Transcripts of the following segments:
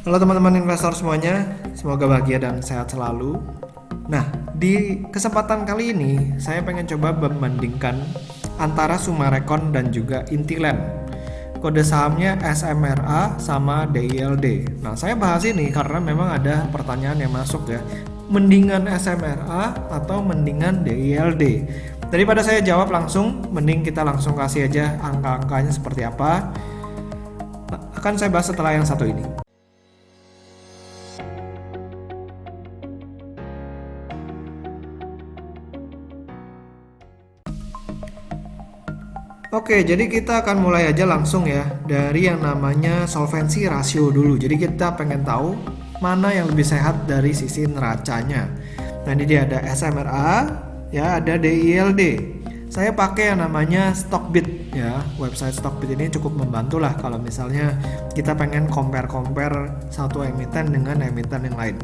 Halo teman-teman investor semuanya, semoga bahagia dan sehat selalu. Nah, di kesempatan kali ini saya pengen coba membandingkan antara Sumarecon dan juga Intiland. Kode sahamnya SMRA sama DILD. Nah, saya bahas ini karena memang ada pertanyaan yang masuk ya. Mendingan SMRA atau mendingan DILD? Daripada saya jawab langsung, mending kita langsung kasih aja angka-angkanya seperti apa. Akan saya bahas setelah yang satu ini. Oke, jadi kita akan mulai aja langsung ya dari yang namanya solvency ratio dulu. Jadi kita pengen tahu mana yang lebih sehat dari sisi neracanya. Nah, ini dia ada SMRA, ya ada DILD. Saya pakai yang namanya Stockbit ya. Website Stockbit ini cukup membantu lah kalau misalnya kita pengen compare satu emiten dengan emiten yang lain.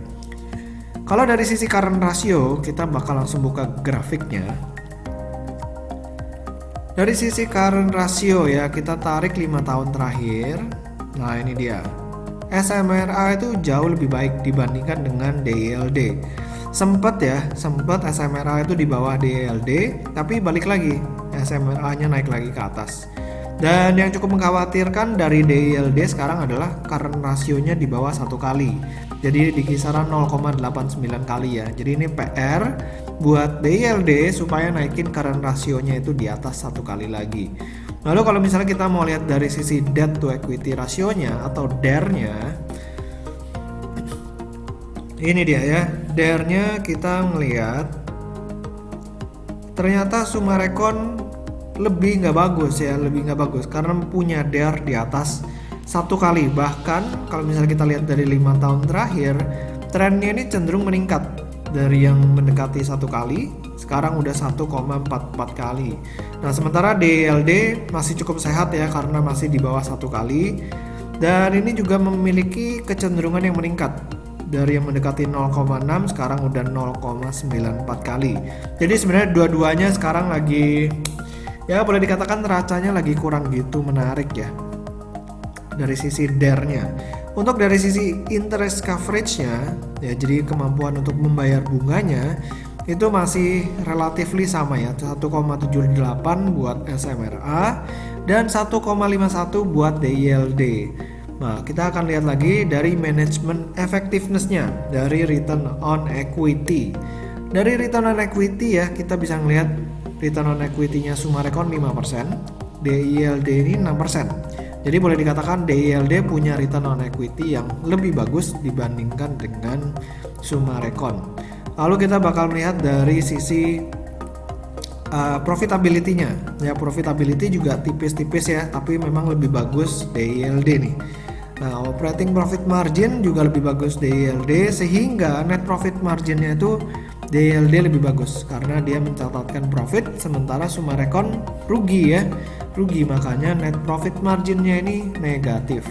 Kalau dari sisi current ratio, kita bakal langsung buka grafiknya. Dari sisi current ratio ya, kita tarik 5 tahun terakhir. Nah, ini dia. SMRA itu jauh lebih baik dibandingkan dengan DILD. Sempat SMRA itu di bawah DILD, tapi balik lagi, SMRA-nya naik lagi ke atas. Dan yang cukup mengkhawatirkan dari DILD sekarang adalah current rasionya di bawah 1 kali. Jadi di kisaran 0,89 kali ya. Jadi ini PR buat DILD supaya naikin current rasionya itu di atas 1 kali lagi. Lalu kalau misalnya kita mau lihat dari sisi debt to equity rasionya atau DER-nya, ini dia ya. DER-nya kita melihat ternyata Sumarecon lebih nggak bagus karena punya DER di atas 1 kali. Bahkan kalau misalnya kita lihat dari 5 tahun terakhir, trennya ini cenderung meningkat dari yang mendekati 1 kali, sekarang udah 1,44 kali. Nah, sementara DILD masih cukup sehat ya karena masih di bawah 1 kali, dan ini juga memiliki kecenderungan yang meningkat dari yang mendekati 0,6 sekarang udah 0,94 kali. Jadi sebenarnya dua-duanya sekarang lagi ya boleh dikatakan neracanya lagi kurang gitu menarik ya dari sisi DER-nya. Untuk dari sisi interest coverage-nya ya, jadi kemampuan untuk membayar bunganya itu masih relatively sama ya, 1,78 buat SMRA dan 1,51 buat DILD. Nah, kita akan lihat lagi dari management effectiveness-nya, dari return on equity. Dari return on equity ya, kita bisa melihat return on equity-nya Sumarecon 5%, DILD ini 6%. Jadi boleh dikatakan DILD punya return on equity yang lebih bagus dibandingkan dengan Sumarecon. Lalu kita bakal melihat dari sisi profitability-nya. Ya, profitability juga tipis-tipis ya, tapi memang lebih bagus DILD nih. Nah, operating profit margin juga lebih bagus DILD, sehingga net profit margin-nya itu DILD lebih bagus karena dia mencatatkan profit, sementara Sumarecon rugi, makanya net profit marginnya ini negatif.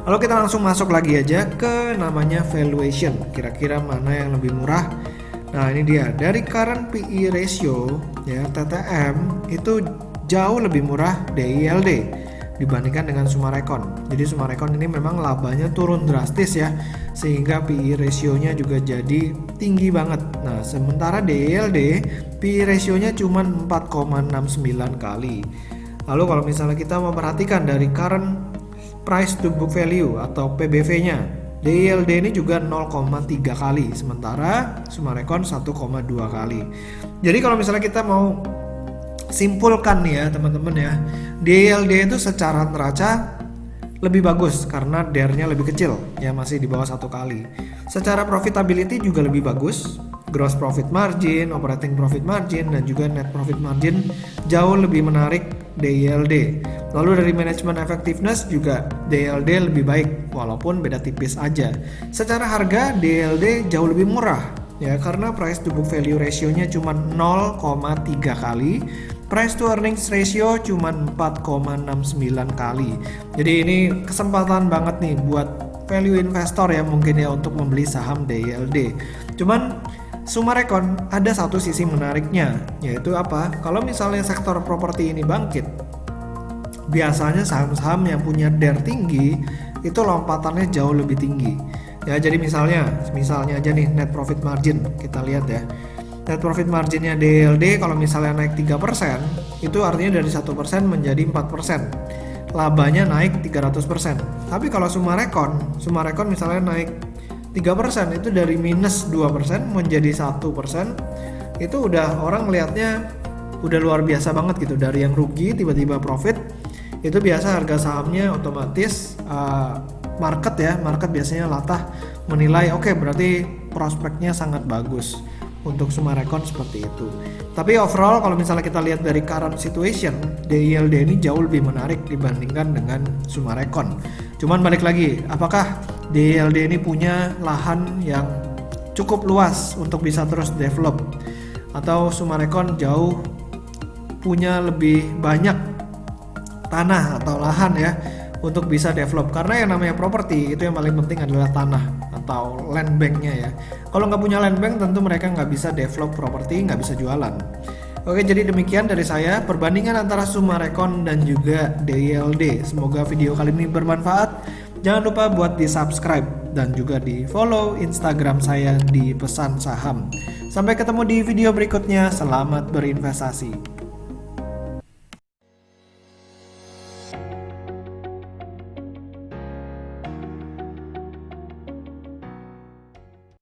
Lalu kita langsung masuk lagi aja ke namanya valuation, kira-kira mana yang lebih murah. Nah, ini dia, dari current PE ratio ya, TTM itu jauh lebih murah DILD dibandingkan dengan Sumarecon. Jadi Sumarecon ini memang labanya turun drastis ya, sehingga PE ratio-nya juga jadi tinggi banget. Nah, sementara DILD PE ratio-nya cuma 4,69 kali. Lalu kalau misalnya kita memperhatikan dari current price to book value atau PBV-nya, DILD ini juga 0,3 kali, sementara Sumarecon 1,2 kali. Jadi kalau misalnya kita mau simpulkan nih ya teman-teman ya, DILD itu secara neraca lebih bagus karena DER-nya lebih kecil ya, masih di bawah 1 kali. Secara profitability juga lebih bagus, gross profit margin, operating profit margin, dan juga net profit margin jauh lebih menarik DILD. Lalu dari management effectiveness juga DILD lebih baik walaupun beda tipis aja. Secara harga DILD jauh lebih murah ya karena price to book value ratio-nya cuma 0,3 kali. Price to earnings ratio cuma 4,69 kali. Jadi ini kesempatan banget nih buat value investor ya mungkin ya untuk membeli saham DILD. Cuman Sumarecon ada satu sisi menariknya, yaitu apa? Kalau misalnya sektor properti ini bangkit, biasanya saham-saham yang punya DER tinggi itu lompatannya jauh lebih tinggi. Ya, jadi misalnya aja nih net profit margin, kita lihat ya. Net profit marginnya DLD kalau misalnya naik 3%, itu artinya dari 1% menjadi 4%. Labanya naik 300%. Tapi kalau Sumarekon misalnya naik 3%, itu dari minus 2% menjadi 1%. Itu udah orang lihatnya udah luar biasa banget gitu. Dari yang rugi tiba-tiba profit, itu biasa harga sahamnya otomatis market biasanya latah menilai oke, berarti prospeknya sangat bagus untuk Sumarekon seperti itu. Tapi overall kalau misalnya kita lihat dari current situation, DILD ini jauh lebih menarik dibandingkan dengan Sumarekon. Cuman balik lagi, apakah DILD ini punya lahan yang cukup luas untuk bisa terus develop, atau Sumarekon jauh punya lebih banyak tanah atau lahan ya untuk bisa develop? Karena yang namanya properti itu yang paling penting adalah tanah atau land banknya ya. Kalau nggak punya land bank tentu mereka nggak bisa develop properti, nggak bisa jualan. Oke, jadi demikian dari saya perbandingan antara Sumarekon dan juga DILD. Semoga video kali ini bermanfaat. Jangan lupa buat di subscribe dan juga di follow Instagram saya di Pesan Saham. Sampai ketemu di video berikutnya. Selamat berinvestasi.